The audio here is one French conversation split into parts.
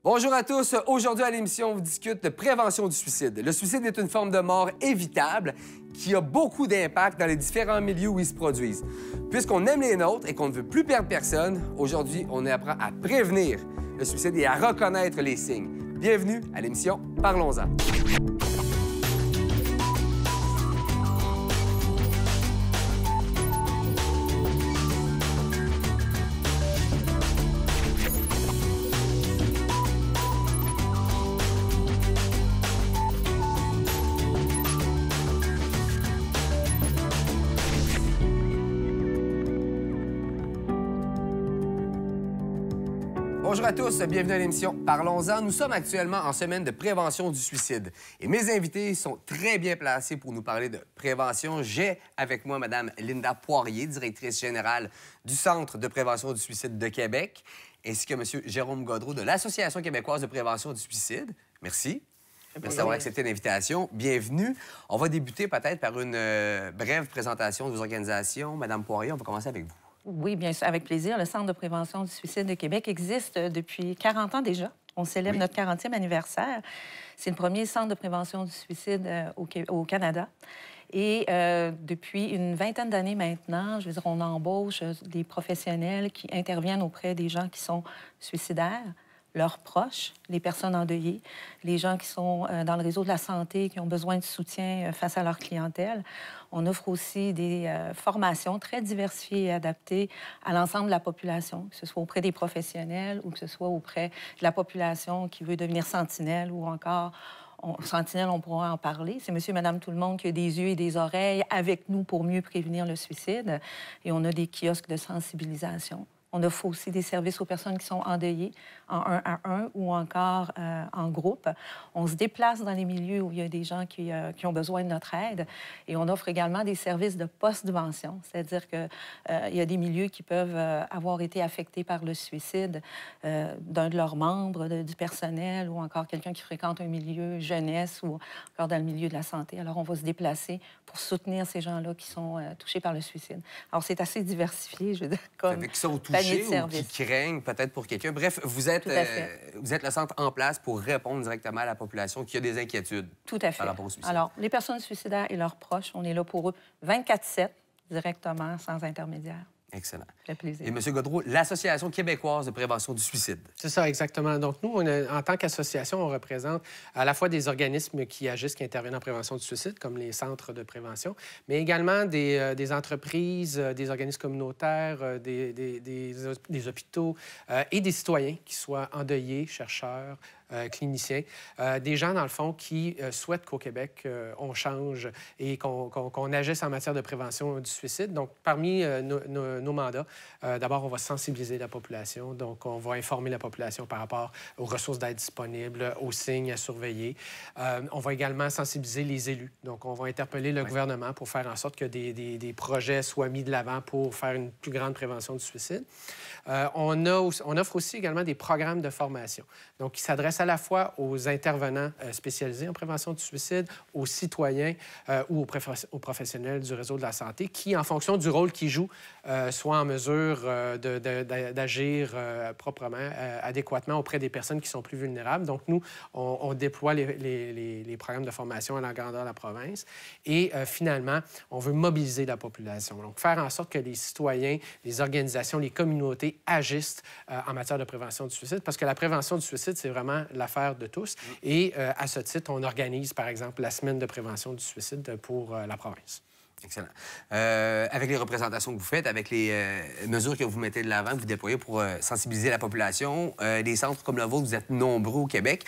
Bonjour à tous. Aujourd'hui à l'émission, on vous discute de prévention du suicide. Le suicide est une forme de mort évitable qui a beaucoup d'impact dans les différents milieux où ils se produisent. Puisqu'on aime les nôtres et qu'on ne veut plus perdre personne, aujourd'hui, on apprend à prévenir le suicide et à reconnaître les signes. Bienvenue à l'émission Parlons-en. Bonjour à tous, bienvenue à l'émission Parlons-en. Nous sommes actuellement en semaine de prévention du suicide. Et mes invités sont très bien placés pour nous parler de prévention. J'ai avec moi Mme Linda Poirier, directrice générale du Centre de prévention du suicide de Québec, ainsi que M. Jérôme Gaudreault de l'Association québécoise de prévention du suicide. Merci. Merci d'avoir accepté l'invitation. Bienvenue. On va débuter peut-être par une brève présentation de vos organisations. Mme Poirier, on va commencer avec vous. Oui, bien sûr, avec plaisir. Le Centre de prévention du suicide de Québec existe depuis 40 ans déjà. On célèbre notre 40e anniversaire. C'est le premier centre de prévention du suicide au Canada. Et depuis une vingtaine d'années maintenant, je veux dire, on embauche des professionnels qui interviennent auprès des gens qui sont suicidaires, leurs proches, les personnes endeuillées, les gens qui sont dans le réseau de la santé, qui ont besoin de soutien face à leur clientèle. On offre aussi des formations très diversifiées et adaptées à l'ensemble de la population, que ce soit auprès des professionnels ou que ce soit auprès de la population qui veut devenir sentinelle ou encore... Sentinelle, on pourra en parler. C'est monsieur, madame, tout le monde qui a des yeux et des oreilles avec nous pour mieux prévenir le suicide. Et on a des kiosques de sensibilisation. On offre aussi des services aux personnes qui sont endeuillées en 1 à 1 ou encore en groupe. On se déplace dans les milieux où il y a des gens qui ont besoin de notre aide. Et on offre également des services de post-vention, c'est-à-dire qu'il y a des milieux qui peuvent avoir été affectés par le suicide d'un de leurs membres, du personnel ou encore quelqu'un qui fréquente un milieu jeunesse ou encore dans le milieu de la santé. Alors, on va se déplacer pour soutenir ces gens-là qui sont touchés par le suicide. Alors, c'est assez diversifié, je veux dire, comme... Ou qui craignent peut-être pour quelqu'un. Bref, vous êtes le centre en place pour répondre directement à la population qui a des inquiétudes. Tout à fait. Par rapport au suicide. Alors, les personnes suicidaires et leurs proches, on est là pour eux 24/7, directement, sans intermédiaire. Excellent. Ça fait plaisir. Et M. Gaudreault, l'Association québécoise de prévention du suicide. C'est ça, exactement. Donc, nous, en tant qu'association, on représente à la fois des organismes qui agissent, qui interviennent en prévention du suicide, comme les centres de prévention, mais également des entreprises, des organismes communautaires, des hôpitaux et des citoyens, qui soient endeuillés, chercheurs, cliniciens, des gens, dans le fond, qui souhaitent qu'au Québec, on change et qu'on agisse en matière de prévention du suicide. Donc, parmi nos mandats, d'abord, on va sensibiliser la population. Donc, on va informer la population par rapport aux ressources d'aide disponibles, aux signes à surveiller. On va également sensibiliser les élus. Donc, on va interpeller le gouvernement pour faire en sorte que des projets soient mis de l'avant pour faire une plus grande prévention du suicide. On offre aussi également des programmes de formation, donc qui s'adressent à la fois aux intervenants spécialisés en prévention du suicide, aux citoyens ou aux professionnels du réseau de la santé qui, en fonction du rôle qu'ils jouent, soient en mesure d'agir proprement, adéquatement auprès des personnes qui sont plus vulnérables. Donc, nous, on déploie les programmes de formation à la grandeur de la province et finalement, on veut mobiliser la population. Donc, faire en sorte que les citoyens, les organisations, les communautés agissent en matière de prévention du suicide, parce que la prévention du suicide, c'est vraiment l'affaire de tous. Et à ce titre, on organise, par exemple, la semaine de prévention du suicide pour la province. Excellent. Avec les représentations que vous faites, avec les mesures que vous mettez de l'avant, que vous déployez pour sensibiliser la population, des centres comme le vôtre, vous êtes nombreux au Québec.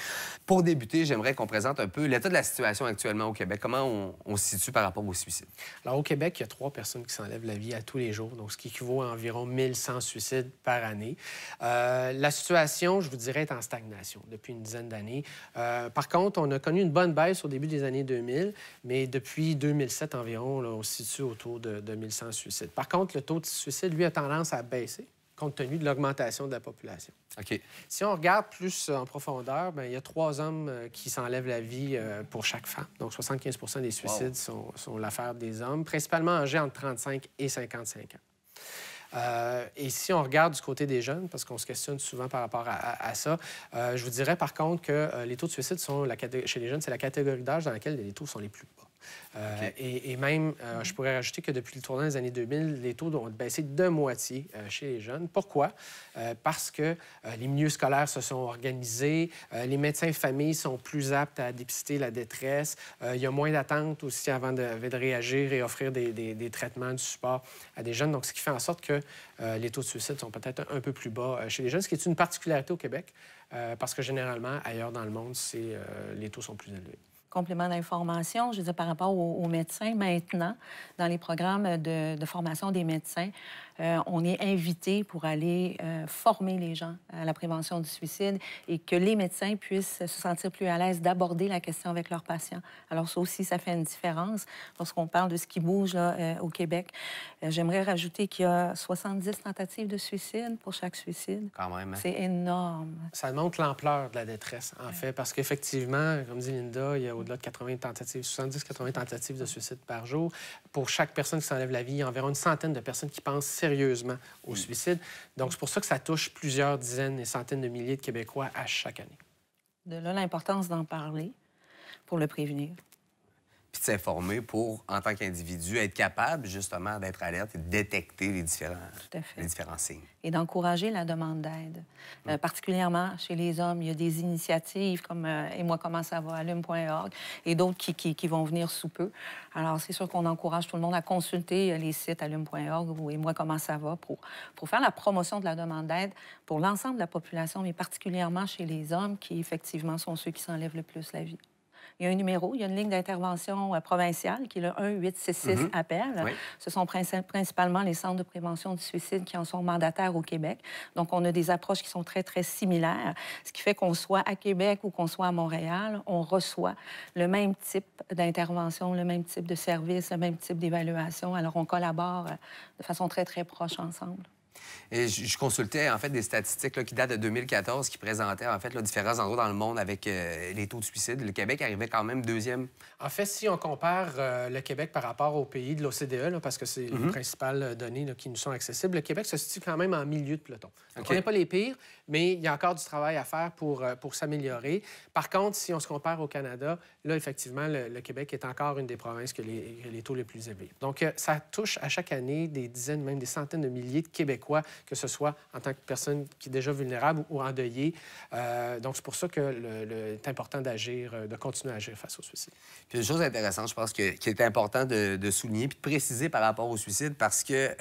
Pour débuter, j'aimerais qu'on présente un peu l'état de la situation actuellement au Québec. Comment on se situe par rapport au suicide? Alors, au Québec, il y a 3 personnes qui s'enlèvent la vie à tous les jours, donc ce qui équivaut à environ 1100 suicides par année. La situation, je vous dirais, est en stagnation depuis une dizaine d'années. Par contre, on a connu une bonne baisse au début des années 2000, mais depuis 2007 environ, là, on se situe autour de 2100 suicides. Par contre, le taux de suicide, lui, a tendance à baisser compte tenu de l'augmentation de la population. OK. Si on regarde plus en profondeur, bien, il y a 3 hommes qui s'enlèvent la vie pour chaque femme. Donc, 75 des suicides sont l'affaire des hommes, principalement âgés entre 35 et 55 ans. Et si on regarde du côté des jeunes, parce qu'on se questionne souvent par rapport à ça, je vous dirais par contre que les taux de suicide chez les jeunes, c'est la catégorie d'âge dans laquelle les taux sont les plus bas. Et même, je pourrais rajouter que depuis le tournant des années 2000, les taux ont baissé de moitié chez les jeunes. Pourquoi? Parce que les milieux scolaires se sont organisés, les médecins de famille sont plus aptes à dépister la détresse, il y a moins d'attentes aussi avant de réagir et offrir des traitements, du support à des jeunes. Donc, ce qui fait en sorte que les taux de suicide sont peut-être un peu plus bas chez les jeunes, ce qui est une particularité au Québec, parce que généralement, ailleurs dans le monde, les taux sont plus élevés. Complément d'information, je veux dire, par rapport aux médecins, maintenant, dans les programmes de formation des médecins, on est invité pour aller former les gens à la prévention du suicide et que les médecins puissent se sentir plus à l'aise d'aborder la question avec leurs patients. Alors, ça aussi, ça fait une différence lorsqu'on parle de ce qui bouge là, au Québec. J'aimerais rajouter qu'il y a 70 tentatives de suicide pour chaque suicide. Quand même. Hein? C'est énorme. Ça montre l'ampleur de la détresse, en fait, parce qu'effectivement, comme dit Linda, il y a au-delà de 80 tentatives, 70-80 tentatives de suicide par jour. Pour chaque personne qui s'enlève la vie, il y a environ une centaine de personnes qui pensent sérieusement au suicide. Donc, c'est pour ça que ça touche plusieurs dizaines et centaines de milliers de Québécois à chaque année. De là, l'importance d'en parler pour le prévenir. Puis de s'informer pour, en tant qu'individu, être capable, justement, d'être alerte et de détecter les différents signes. Et d'encourager la demande d'aide. Particulièrement chez les hommes, il y a des initiatives comme Et moi, comment ça va, allume.org, et d'autres qui vont venir sous peu. Alors, c'est sûr qu'on encourage tout le monde à consulter les sites allume.org ou Et moi, comment ça va pour faire la promotion de la demande d'aide pour l'ensemble de la population, mais particulièrement chez les hommes qui, effectivement, sont ceux qui s'enlèvent le plus la vie. Il y a un numéro, il y a une ligne d'intervention provinciale qui est le 1-866-APPEL. Oui. Ce sont principalement les centres de prévention du suicide qui en sont mandataires au Québec. Donc, on a des approches qui sont très, très similaires, ce qui fait qu'on soit à Québec ou qu'on soit à Montréal, on reçoit le même type d'intervention, le même type de service, le même type d'évaluation. Alors, on collabore de façon très, très proche ensemble. Et je consultais, en fait, des statistiques là, qui datent de 2014 qui présentaient, en fait, là, différents endroits dans le monde avec les taux de suicide. Le Québec arrivait quand même deuxième. En fait, si on compare le Québec par rapport aux pays de l'OCDE, parce que c'est les principales données là, qui nous sont accessibles, le Québec se situe quand même en milieu de peloton. Donc, on n'est pas les pires, mais il y a encore du travail à faire pour s'améliorer. Par contre, si on se compare au Canada, là, effectivement, le Québec est encore une des provinces qui a les taux les plus élevés. Donc, ça touche à chaque année des dizaines, même des centaines de milliers de Québécois, que ce soit en tant que personne qui est déjà vulnérable ou endeuillée. Donc, c'est pour ça que c'est important d'agir, de continuer à agir face au suicide. Puis une chose intéressante, je pense, qu'il est important de souligner puis de préciser par rapport au suicide, parce que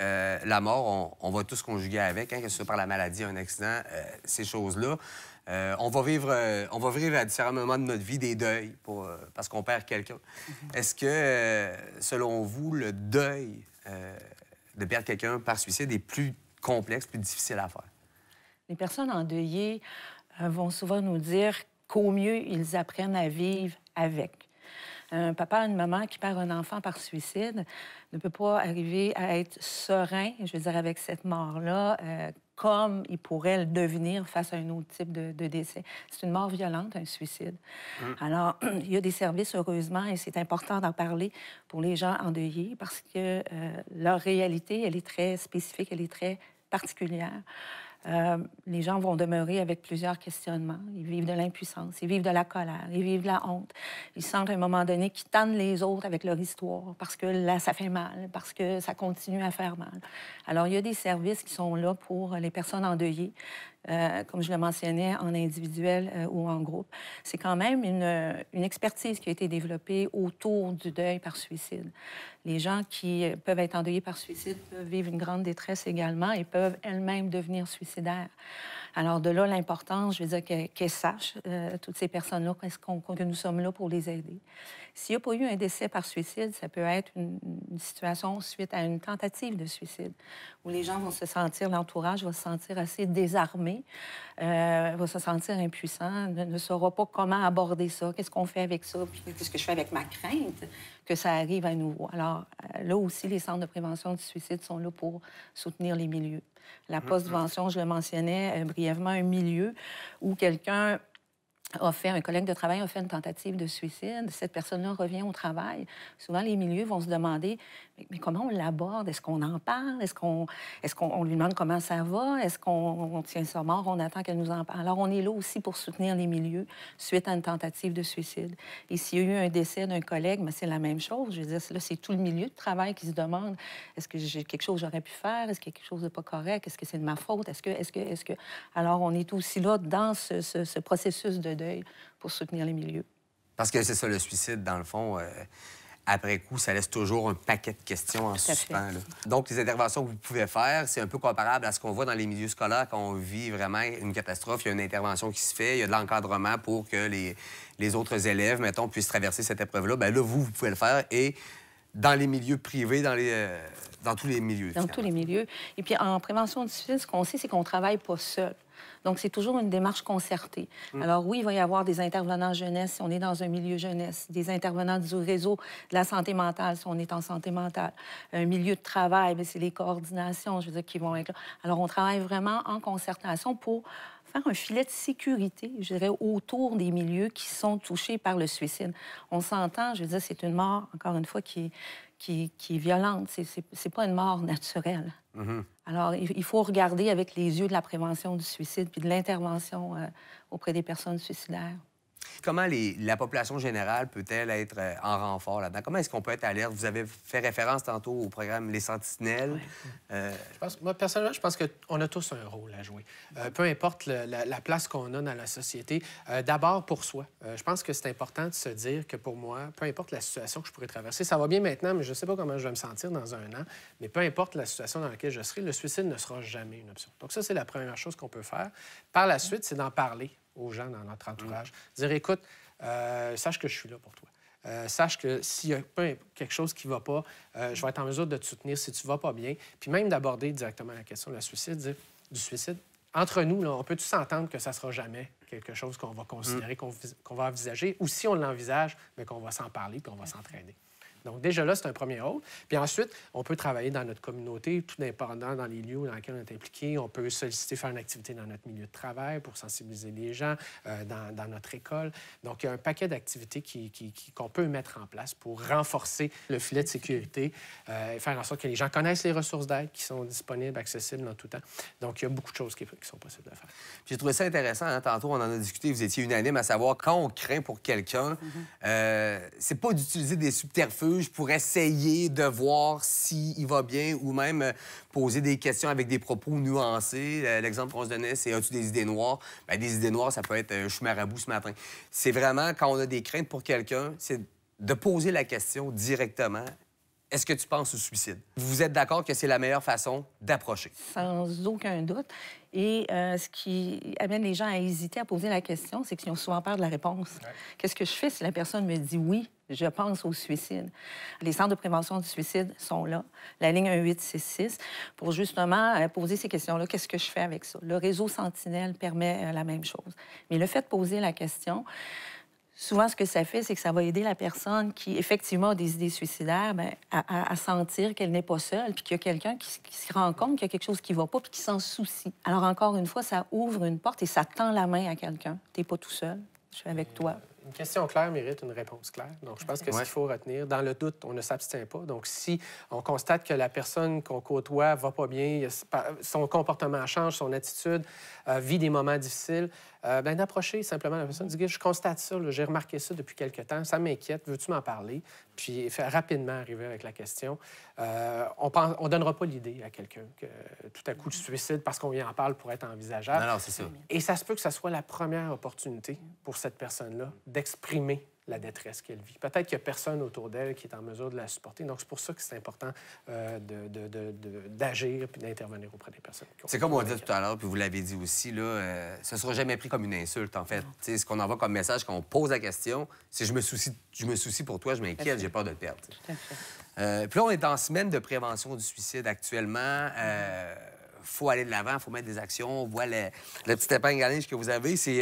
la mort, on va tous conjuguer avec, hein, que ce soit par la maladie, un accident, ces choses-là. On va vivre à différents moments de notre vie des deuils parce qu'on perd quelqu'un. Est-ce que, selon vous, le deuil de perdre quelqu'un par suicide est plus complexe, plus difficile à faire? Les personnes endeuillées vont souvent nous dire qu'au mieux, ils apprennent à vivre avec. Un papa, une maman qui perd un enfant par suicide ne peut pas arriver à être serein, je veux dire, avec cette mort-là, comme il pourrait le devenir face à un autre type de décès. C'est une mort violente, un suicide. Alors, il y a des services, heureusement, et c'est important d'en parler pour les gens endeuillés parce que leur réalité, elle est très spécifique, elle est très particulière. Les gens vont demeurer avec plusieurs questionnements. Ils vivent de l'impuissance, ils vivent de la colère, ils vivent de la honte. Ils sentent à un moment donné qu'ils tannent les autres avec leur histoire parce que là, ça fait mal, parce que ça continue à faire mal. Alors, il y a des services qui sont là pour les personnes endeuillées, comme je le mentionnais, en individuel ou en groupe. C'est quand même une expertise qui a été développée autour du deuil par suicide. Les gens qui peuvent être endeuillés par suicide peuvent vivre une grande détresse également et peuvent elles-mêmes devenir suicidaires. Alors, de là, l'importance, je veux dire, qu'elles sachent, toutes ces personnes-là, que nous sommes là pour les aider. S'il n'y a pas eu un décès par suicide, ça peut être une situation suite à une tentative de suicide, où les gens vont se sentir, l'entourage va se sentir assez désarmé, va se sentir impuissant, ne saura pas comment aborder ça, qu'est-ce qu'on fait avec ça, puis qu'est-ce que je fais avec ma crainte que ça arrive à nouveau. Alors, là aussi, les centres de prévention du suicide sont là pour soutenir les milieux. La postvention, je le mentionnais brièvement, un milieu où quelqu'un un collègue de travail a fait une tentative de suicide. Cette personne-là revient au travail. Souvent, les milieux vont se demander mais comment on l'aborde? Est-ce qu'on en parle? Est-ce qu'on lui demande comment ça va? Est-ce qu'on tient ça mort? On attend qu'elle nous en parle. Alors, on est là aussi pour soutenir les milieux suite à une tentative de suicide. Et s'il y a eu un décès d'un collègue, c'est la même chose. Je veux dire, là, c'est tout le milieu de travail qui se demande est-ce que j'ai quelque chose que j'aurais pu faire? Est-ce qu'il y a quelque chose de pas correct? Est-ce que c'est de ma faute? Est-ce que... Alors, on est aussi là dans ce processus de deuil pour soutenir les milieux. Parce que c'est ça, le suicide, dans le fond, après coup, ça laisse toujours un paquet de questions en suspens. Là. Donc, les interventions que vous pouvez faire, c'est un peu comparable à ce qu'on voit dans les milieux scolaires quand on vit vraiment une catastrophe. Il y a une intervention qui se fait, il y a de l'encadrement pour que les autres élèves, mettons, puissent traverser cette épreuve-là. Bien là, vous pouvez le faire et dans les milieux privés, dans tous les milieux. Dans tous les milieux. Et puis, en prévention du suicide, ce qu'on sait, c'est qu'on ne travaille pas seul. Donc, c'est toujours une démarche concertée. Alors, oui, il va y avoir des intervenants jeunesse si on est dans un milieu jeunesse, des intervenants du réseau de la santé mentale si on est en santé mentale. Un milieu de travail, c'est les coordinations, je veux dire, qui vont être là. Alors, on travaille vraiment en concertation pour faire un filet de sécurité, je dirais, autour des milieux qui sont touchés par le suicide. On s'entend, je veux dire, c'est une mort, encore une fois, qui est violente. C'est pas une mort naturelle. Alors, il faut regarder avec les yeux de la prévention du suicide puis de l'intervention auprès des personnes suicidaires. Comment la population générale peut-elle être en renfort là-dedans? Comment est-ce qu'on peut être alerte? Vous avez fait référence tantôt au programme Les Sentinelles. Moi, personnellement, je pense qu'on a tous un rôle à jouer. Peu importe la place qu'on a dans la société, d'abord pour soi. Je pense que c'est important de se dire que pour moi, peu importe la situation que je pourrais traverser, ça va bien maintenant, mais je ne sais pas comment je vais me sentir dans un an, mais peu importe la situation dans laquelle je serai, le suicide ne sera jamais une option. Donc ça, c'est la première chose qu'on peut faire. Par la suite, c'est d'en parler aux gens dans notre entourage. Dire, écoute, sache que je suis là pour toi. Sache que s'il y a quelque chose qui ne va pas, je vais être en mesure de te soutenir si tu ne vas pas bien. Puis même d'aborder directement la question du suicide. Entre nous, là, on peut tous s'entendre que ça ne sera jamais quelque chose qu'on va considérer, qu'on va envisager, ou si on l'envisage, mais qu'on va s'en parler puis on va s'entraider. Donc, déjà là, c'est un premier rôle. Puis ensuite, on peut travailler dans notre communauté, tout dépendant dans les lieux dans lesquels on est impliqué. On peut solliciter, faire une activité dans notre milieu de travail pour sensibiliser les gens, dans notre école. Donc, il y a un paquet d'activités qu'on peut mettre en place pour renforcer le filet de sécurité et faire en sorte que les gens connaissent les ressources d'aide qui sont disponibles, accessibles dans tout temps. Donc, il y a beaucoup de choses qui sont possibles de faire. J'ai trouvé ça intéressant. Hein? Tantôt, on en a discuté, vous étiez unanime à savoir quand on craint pour quelqu'un, c'est pas d'utiliser des subterfuges pour essayer de voir s'il va bien ou même poser des questions avec des propos nuancés. L'exemple qu'on se donnait, c'est « As-tu des idées noires? » Bien, des idées noires, ça peut être « Je suis marabout ce matin ». C'est vraiment, quand on a des craintes pour quelqu'un, c'est de poser la question directement. Est-ce que tu penses au suicide? Vous êtes d'accord que c'est la meilleure façon d'approcher? Sans aucun doute. Et ce qui amène les gens à hésiter à poser la question, c'est qu'ils ont souvent peur de la réponse. Ouais. Qu'est-ce que je fais si la personne me dit oui, je pense au suicide? Les centres de prévention du suicide sont là, la ligne 1866, pour justement poser ces questions-là. Qu'est-ce que je fais avec ça? Le réseau Sentinelle permet la même chose. Mais le fait de poser la question, souvent, ce que ça fait, c'est que ça va aider la personne qui, effectivement, a des idées suicidaires à sentir qu'elle n'est pas seule, puis qu'il y a quelqu'un qui se rend compte qu'il y a quelque chose qui ne va pas, puis qui s'en soucie. Alors, encore une fois, ça ouvre une porte et ça tend la main à quelqu'un. Tu n'es pas tout seul, je suis avec toi. Une question claire mérite une réponse claire. Donc, je pense que ce qu'il faut retenir, dans le doute, on ne s'abstient pas. Donc, si on constate que la personne qu'on côtoie va pas bien, son comportement change, son attitude, vit des moments difficiles, d'approcher simplement la personne, de dire « Je constate ça, j'ai remarqué ça depuis quelque temps, ça m'inquiète, veux-tu m'en parler? » Puis faire rapidement arriver avec la question. On ne donnera pas l'idée à quelqu'un que tout à coup, le suicide, parce qu'on y en parle, pourrait être envisageable. Non, c'est ça. Et ça se peut que ça soit la première opportunité pour cette personne-là d'exprimer la détresse qu'elle vit. Peut-être qu'il n'y a personne autour d'elle qui est en mesure de la supporter. Donc, c'est pour ça que c'est important d'agir et d'intervenir auprès des personnes. C'est comme on dit tout à l'heure, puis vous l'avez dit aussi, là, ça ne sera jamais pris comme une insulte, en fait. Ce qu'on envoie comme message quand on pose la question, c'est « je me soucie pour toi, je m'inquiète, j'ai peur de te perdre ». Tout à fait. Puis là, on est en semaine de prévention du suicide actuellement. Faut aller de l'avant, il faut mettre des actions. On voit la petite épingle à linge que vous avez. C'est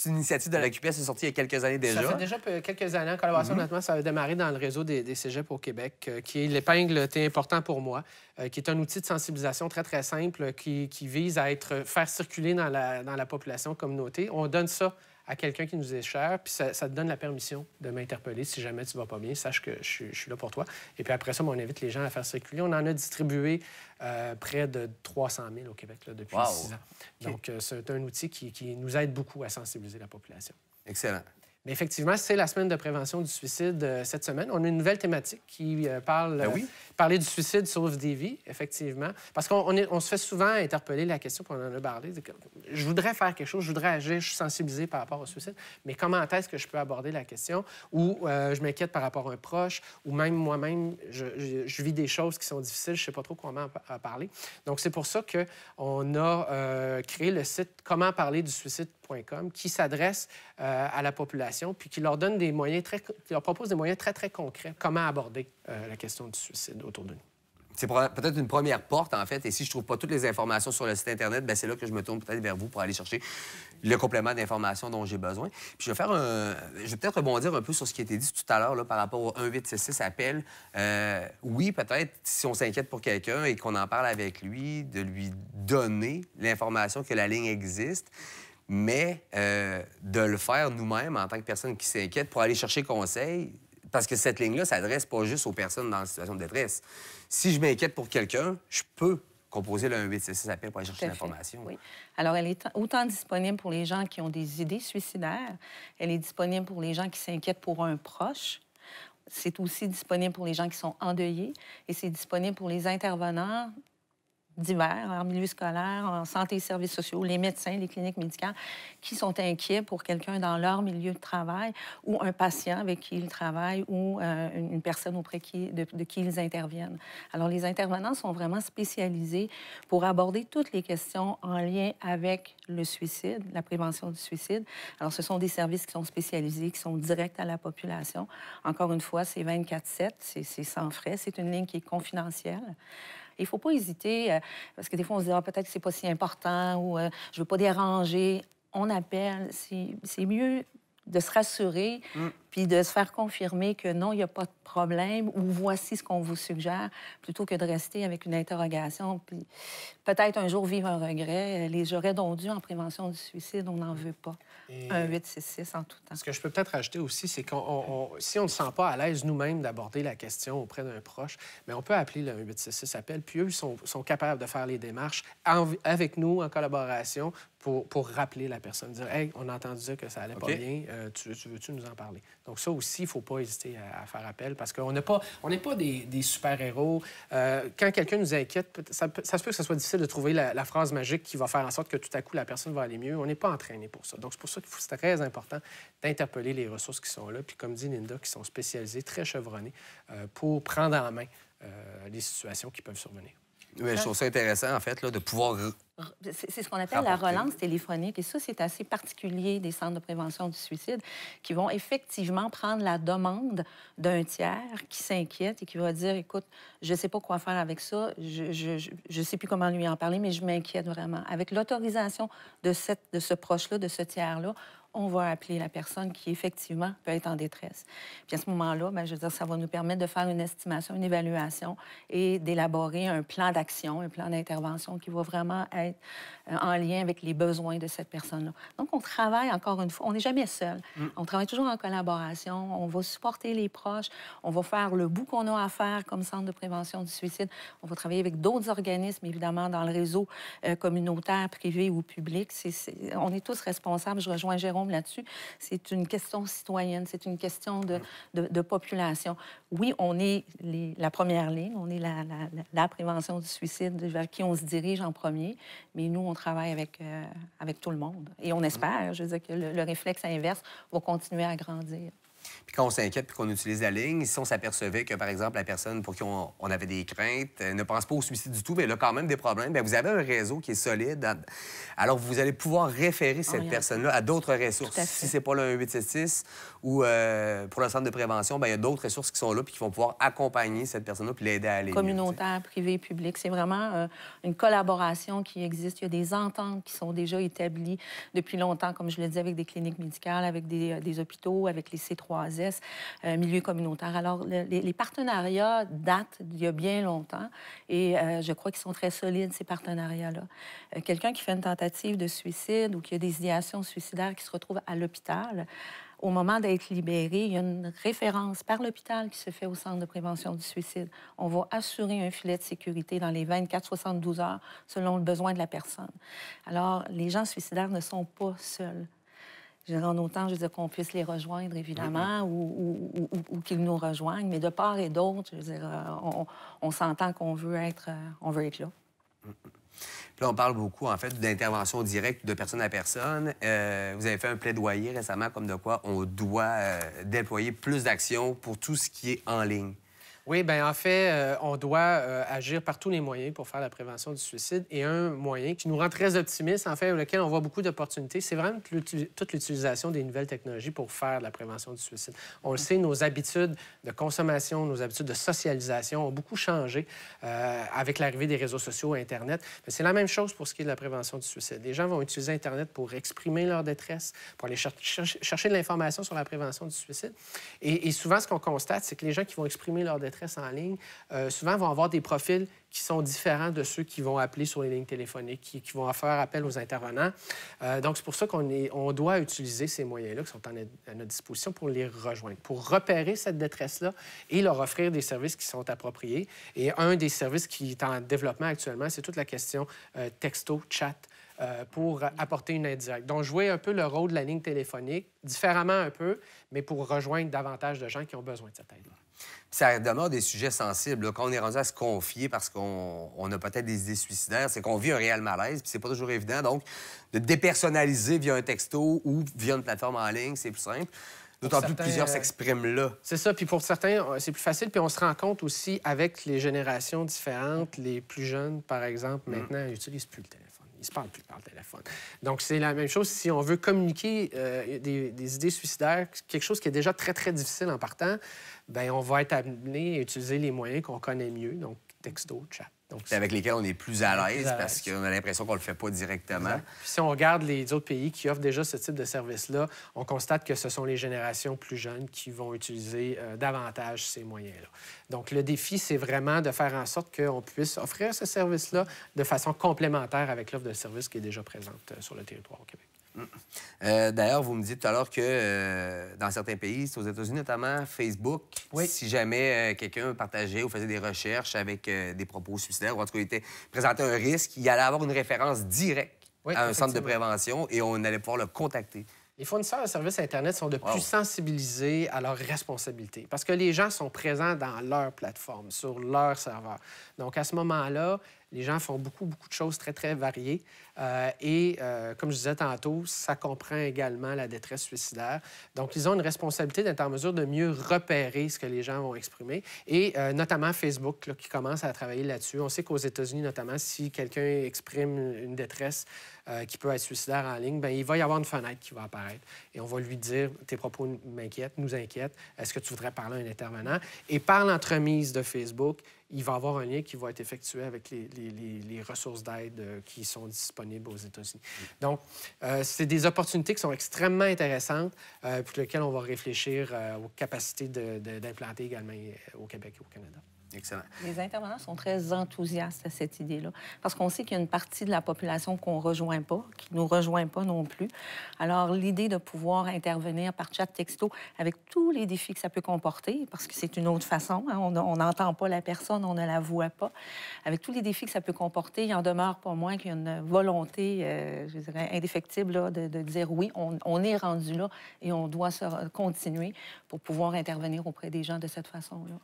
une initiative de la QPS, c'est sorti il y a quelques années déjà. Ça fait déjà quelques années. En collaboration, honnêtement, ça avait démarré dans le réseau des cégeps au Québec, qui est l'épingle était important pour moi, qui est un outil de sensibilisation très, très simple qui vise à faire circuler dans la population communauté. On donne ça à quelqu'un qui nous est cher, puis ça te donne la permission de m'interpeller si jamais tu vas pas bien. Sache que je suis là pour toi. Et puis après ça, on invite les gens à faire circuler. On en a distribué près de 300 000 au Québec là, depuis 6 ans. Okay. Donc, c'est un outil qui nous aide beaucoup à sensibiliser la population. Excellent. Mais effectivement, c'est la semaine de prévention du suicide cette semaine. On a une nouvelle thématique qui parle parler du suicide sauve des vies, effectivement. Parce qu'on se fait souvent interpeller la question, puis on en a parlé. Je voudrais faire quelque chose, je voudrais agir, je suis sensibilisé par rapport au suicide, mais comment est-ce que je peux aborder la question? Ou je m'inquiète par rapport à un proche, ou même moi-même, je vis des choses qui sont difficiles, je ne sais pas trop comment en parler. Donc, c'est pour ça qu'on a créé le site commentparlerdusuicide.com qui s'adresse à la population puis qui leur donne des moyens qui leur propose des moyens très, très concrets comment aborder la question du suicide autour de nous. C'est peut-être une première porte, en fait. Et si je ne trouve pas toutes les informations sur le site Internet, bien, c'est là que je me tourne peut-être vers vous pour aller chercher le complément d'informations dont j'ai besoin. Puis je vais peut-être rebondir un peu sur ce qui a été dit tout à l'heure là, par rapport au 1-866-APPEL. Oui, peut-être, si on s'inquiète pour quelqu'un et qu'on en parle avec lui, de lui donner l'information que la ligne existe, mais de le faire nous-mêmes en tant que personne qui s'inquiète pour aller chercher conseil, parce que cette ligne-là s'adresse pas juste aux personnes dans une situation de détresse. Si je m'inquiète pour quelqu'un, je peux composer le 1-866-APPEL pour aller chercher l'information. Oui. Alors, elle est autant disponible pour les gens qui ont des idées suicidaires, elle est disponible pour les gens qui s'inquiètent pour un proche. C'est aussi disponible pour les gens qui sont endeuillés et c'est disponible pour les intervenants divers, en milieu scolaire, en santé et services sociaux, les médecins, les cliniques médicales, qui sont inquiets pour quelqu'un dans leur milieu de travail ou un patient avec qui ils travaillent ou une personne auprès de qui ils interviennent. Alors, les intervenants sont vraiment spécialisés pour aborder toutes les questions en lien avec le suicide, la prévention du suicide. Alors, ce sont des services qui sont spécialisés, qui sont directs à la population. Encore une fois, c'est 24/7, c'est sans frais, c'est une ligne qui est confidentielle. Il ne faut pas hésiter, parce que des fois, on se dit peut-être que ce n'est pas si important ou je ne veux pas déranger. On appelle. C'est mieux de se rassurer puis de se faire confirmer que non, il n'y a pas de problème ou voici ce qu'on vous suggère, plutôt que de rester avec une interrogation puis peut-être un jour vivre un regret. Les j'aurais donc dû en prévention du suicide, on n'en veut pas. 1-866 en tout temps. Ce que je peux peut-être rajouter aussi, c'est que si on ne se sent pas à l'aise nous-mêmes d'aborder la question auprès d'un proche, mais on peut appeler le 1-866-APPEL, puis eux sont capables de faire les démarches avec nous, en collaboration, pour rappeler la personne, dire « Hey, on a entendu dire que ça allait pas bien, tu veux-tu nous en parler? » Donc ça aussi, il ne faut pas hésiter à faire appel parce qu'on n'est pas des super-héros. Quand quelqu'un nous inquiète, ça se peut que ce soit difficile de trouver la phrase magique qui va faire en sorte que tout à coup, la personne va aller mieux. On n'est pas entraîné pour ça. Donc c'est pour ça que c'est très important d'interpeller les ressources qui sont là, puis comme dit Linda, qui sont spécialisées, très chevronnées, pour prendre en main les situations qui peuvent survenir. Oui, je trouve ça intéressant, en fait, là, de pouvoir... C'est ce qu'on appelle la relance téléphonique. Et ça, c'est assez particulier des centres de prévention du suicide qui vont effectivement prendre la demande d'un tiers qui s'inquiète et qui va dire, écoute, je ne sais pas quoi faire avec ça, je ne sais plus comment lui en parler, mais je m'inquiète vraiment. Avec l'autorisation de ce proche-là, de ce tiers-là, on va appeler la personne qui, effectivement, peut être en détresse. Puis à ce moment-là, bien, je veux dire, ça va nous permettre de faire une estimation, une évaluation et d'élaborer un plan d'action, un plan d'intervention qui va vraiment être en lien avec les besoins de cette personne-là. Donc, on travaille, encore une fois, on n'est jamais seul. On travaille toujours en collaboration, on va supporter les proches, on va faire le bout qu'on a à faire comme centre de prévention du suicide. On va travailler avec d'autres organismes, évidemment, dans le réseau communautaire, privé ou public. On est tous responsables. Je rejoins Jérôme là-dessus. C'est une question citoyenne, c'est une question de population. Oui, on est la première ligne, on est la prévention du suicide vers qui on se dirige en premier, mais nous, on travaille avec tout le monde. Et on espère, je veux dire, que le réflexe inverse va continuer à grandir. Puis quand on s'inquiète puis qu'on utilise la ligne, si on s'apercevait que, par exemple, la personne pour qui on avait des craintes ne pense pas au suicide du tout, mais elle a quand même des problèmes, bien, vous avez un réseau qui est solide. Alors, vous allez pouvoir référer cette personne-là à d'autres ressources. Si c'est pas le 1-866 ou pour le centre de prévention, bien, il y a d'autres ressources qui sont là puis qui vont pouvoir accompagner cette personne-là puis l'aider à aller communautaire, privé, public. C'est vraiment une collaboration qui existe. Il y a des ententes qui sont déjà établies depuis longtemps, comme je le dis, avec des cliniques médicales, avec des hôpitaux, avec les C3 3S, milieu communautaire. Alors, les partenariats datent d'il y a bien longtemps et je crois qu'ils sont très solides, ces partenariats-là. Quelqu'un qui fait une tentative de suicide ou qui a des idéations suicidaires qui se retrouve à l'hôpital, au moment d'être libéré, il y a une référence par l'hôpital qui se fait au Centre de prévention du suicide. On va assurer un filet de sécurité dans les 24-72 heures selon le besoin de la personne. Alors, les gens suicidaires ne sont pas seuls. En autant, je veux dire, qu'on puisse les rejoindre, évidemment, ou qu'ils nous rejoignent, mais de part et d'autre, je veux dire, on s'entend qu'on veut être là. Puis là, on parle beaucoup, en fait, d'intervention directe de personne à personne. Vous avez fait un plaidoyer récemment comme de quoi on doit déployer plus d'actions pour tout ce qui est en ligne. Oui, bien, en fait, on doit agir par tous les moyens pour faire la prévention du suicide. Et un moyen qui nous rend très optimistes, en fait, lequel on voit beaucoup d'opportunités, c'est vraiment toute l'utilisation des nouvelles technologies pour faire la prévention du suicide. On le sait, nos habitudes de consommation, nos habitudes de socialisation ont beaucoup changé avec l'arrivée des réseaux sociaux et Internet. Mais c'est la même chose pour ce qui est de la prévention du suicide. Les gens vont utiliser Internet pour exprimer leur détresse, pour aller chercher de l'information sur la prévention du suicide. Et souvent, ce qu'on constate, c'est que les gens qui vont exprimer leur détresse en ligne, souvent vont avoir des profils qui sont différents de ceux qui vont appeler sur les lignes téléphoniques, qui vont faire appel aux intervenants. Donc, c'est pour ça qu'on doit utiliser ces moyens-là qui sont à notre disposition pour les rejoindre, pour repérer cette détresse-là et leur offrir des services qui sont appropriés. Et un des services qui est en développement actuellement, c'est toute la question texto, chat, pour apporter une aide directe. Donc, jouer un peu le rôle de la ligne téléphonique, différemment un peu, mais pour rejoindre davantage de gens qui ont besoin de cette aide-là. Ça demeure des sujets sensibles. Là. Quand on est rendu à se confier parce qu'on a peut-être des idées suicidaires, c'est qu'on vit un réel malaise, puis c'est pas toujours évident. Donc, de dépersonnaliser via un texto ou via une plateforme en ligne, c'est plus simple. D'autant plus que plusieurs s'expriment là. C'est ça. Puis pour certains, c'est plus facile. Puis on se rend compte aussi avec les générations différentes, les plus jeunes, par exemple, maintenant, ils n'utilisent plus le téléphone. Ils se parlent plus par le téléphone. Donc, c'est la même chose si on veut communiquer des idées suicidaires, quelque chose qui est déjà très, très difficile en partant, bien, on va être amené à utiliser les moyens qu'on connaît mieux, donc texto, chat. C'est avec lesquels on est plus à l'aise parce qu'on a l'impression qu'on le fait pas directement. Puis si on regarde les autres pays qui offrent déjà ce type de service-là, on constate que ce sont les générations plus jeunes qui vont utiliser davantage ces moyens-là. Donc, le défi, c'est vraiment de faire en sorte qu'on puisse offrir ce service-là de façon complémentaire avec l'offre de services qui est déjà présente sur le territoire au Québec. D'ailleurs, vous me dites tout à l'heure que dans certains pays, c'est aux États-Unis notamment, Facebook, si jamais quelqu'un partageait ou faisait des recherches avec des propos suicidaires, ou en tout cas, il était présenté un risque, il allait avoir une référence directe à un centre de prévention et on allait pouvoir le contacter. Les fournisseurs de services Internet sont de plus sensibilisés à leurs responsabilités parce que les gens sont présents dans leur plateforme, sur leur serveur. Donc, à ce moment-là, les gens font beaucoup de choses très, très variées. Comme je disais tantôt, ça comprend également la détresse suicidaire. Donc, ils ont une responsabilité d'être en mesure de mieux repérer ce que les gens vont exprimer. Et notamment Facebook, là, qui commence à travailler là-dessus. On sait qu'aux États-Unis, notamment, si quelqu'un exprime une détresse qui peut être suicidaire en ligne, bien, il va y avoir une fenêtre qui va apparaître. Et on va lui dire, tes propos m'inquiètent, nous inquiètent. Est-ce que tu voudrais parler à un intervenant? Et par l'entremise de Facebook, il va y avoir un lien qui va être effectué avec les ressources d'aide qui sont disponibles aux États-Unis. Donc, c'est des opportunités qui sont extrêmement intéressantes pour lesquelles on va réfléchir aux capacités d'implanter également au Québec et au Canada. Excellent. Les intervenants sont très enthousiastes à cette idée-là, parce qu'on sait qu'il y a une partie de la population qu'on ne rejoint pas, qui ne nous rejoint pas non plus. Alors, l'idée de pouvoir intervenir par chat texto avec tous les défis que ça peut comporter, parce que c'est une autre façon, hein, on n'entend pas la personne, on ne la voit pas. Avec tous les défis que ça peut comporter, il en demeure pas moins qu'il y a une volonté, je dirais, indéfectible là, de dire oui, on est rendu là et on doit continuer pour pouvoir intervenir auprès des gens de cette façon-là.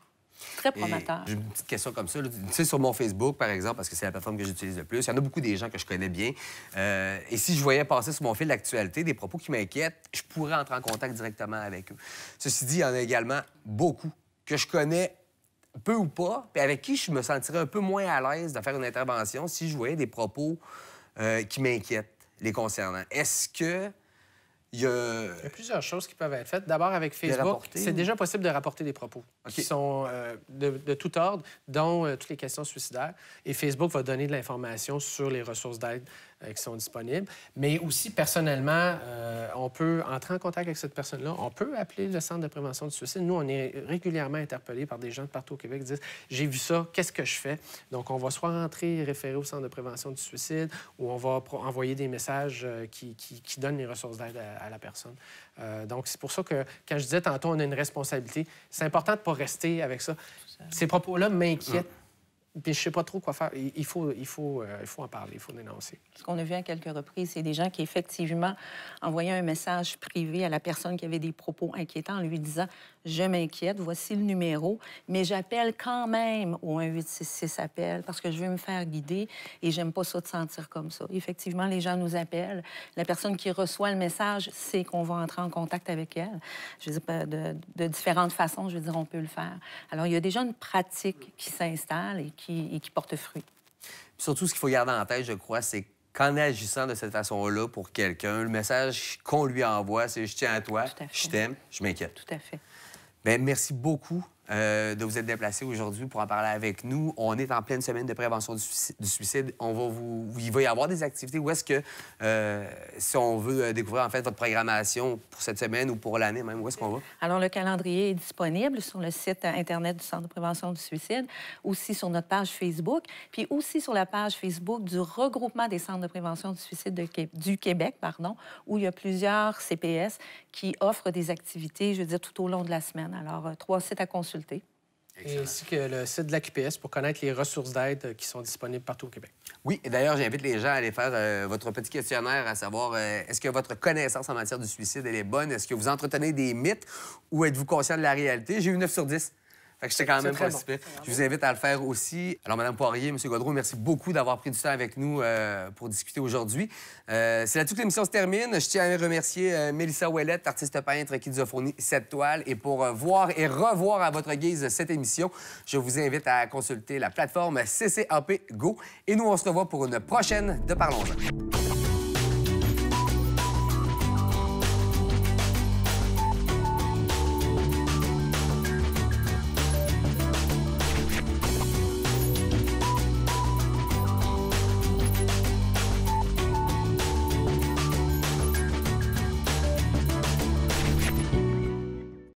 Très prometteur. J'ai une petite question comme ça. Tu sais, sur mon Facebook, par exemple, parce que c'est la plateforme que j'utilise le plus, il y en a beaucoup des gens que je connais bien. Et si je voyais passer sur mon fil d'actualité des propos qui m'inquiètent, je pourrais entrer en contact directement avec eux. Ceci dit, il y en a également beaucoup que je connais peu ou pas, puis avec qui je me sentirais un peu moins à l'aise de faire une intervention si je voyais des propos qui m'inquiètent les concernant. Est-ce que il y a plusieurs choses qui peuvent être faites. D'abord, avec Facebook, c'est déjà possible de rapporter des propos qui sont de tout ordre, dont toutes les questions suicidaires. Et Facebook va donner de l'information sur les ressources d'aide qui sont disponibles. Mais aussi, personnellement, on peut entrer en contact avec cette personne-là. On peut appeler le Centre de prévention du suicide. Nous, on est régulièrement interpellés par des gens de partout au Québec qui disent « J'ai vu ça, qu'est-ce que je fais? » Donc, on va soit rentrer et référer au Centre de prévention du suicide ou on va envoyer des messages qui donnent les ressources d'aide à la personne. Donc, c'est pour ça que, quand je disais tantôt, on a une responsabilité, c'est important de ne pas rester avec ça. Ces propos-là m'inquiètent. Puis je ne sais pas trop quoi faire. Il faut en parler, il faut dénoncer. Ce qu'on a vu à quelques reprises, c'est des gens qui, effectivement, envoyaient un message privé à la personne qui avait des propos inquiétants en lui disant « Je m'inquiète, voici le numéro, mais j'appelle quand même au 1-866-APPEL parce que je veux me faire guider et j'aime pas ça de sentir comme ça. » Effectivement, les gens nous appellent. La personne qui reçoit le message sait qu'on va entrer en contact avec elle. Je veux dire, de différentes façons, je veux dire, on peut le faire. Alors, il y a déjà une pratique qui s'installe et qui porte fruit. Puis surtout, ce qu'il faut garder en tête, je crois, c'est qu'en agissant de cette façon-là pour quelqu'un, le message qu'on lui envoie, c'est « Je tiens à toi, je t'aime, je m'inquiète ». Tout à fait. Bien, merci beaucoup de vous être déplacé aujourd'hui pour en parler avec nous. On est en pleine semaine de prévention du suicide. Il va y avoir des activités. Où est-ce que, si on veut découvrir en fait votre programmation pour cette semaine ou pour l'année même, où est-ce qu'on va? Alors, le calendrier est disponible sur le site Internet du Centre de prévention du suicide, aussi sur notre page Facebook, puis aussi sur la page Facebook du regroupement des centres de prévention du suicide du Québec, où il y a plusieurs CPS qui offrent des activités, je veux dire, tout au long de la semaine. Alors, 3 sites à consulter. Et ainsi que le site de la QPS pour connaître les ressources d'aide qui sont disponibles partout au Québec. Oui, et d'ailleurs, j'invite les gens à aller faire votre petit questionnaire, à savoir est-ce que votre connaissance en matière du suicide, elle est bonne? Est-ce que vous entretenez des mythes ou êtes-vous conscient de la réalité? J'ai eu 9 sur 10. Fait que j'étais quand même pas si pire. Je vous invite à le faire aussi. Alors, Mme Poirier, M. Gaudreault, merci beaucoup d'avoir pris du temps avec nous pour discuter aujourd'hui. C'est là-dessus que l'émission se termine. Je tiens à remercier Mélissa Ouellette, artiste peintre, qui nous a fourni cette toile. Et pour voir et revoir à votre guise cette émission, je vous invite à consulter la plateforme CCAP Go. Et nous, on se revoit pour une prochaine de Parlons-en.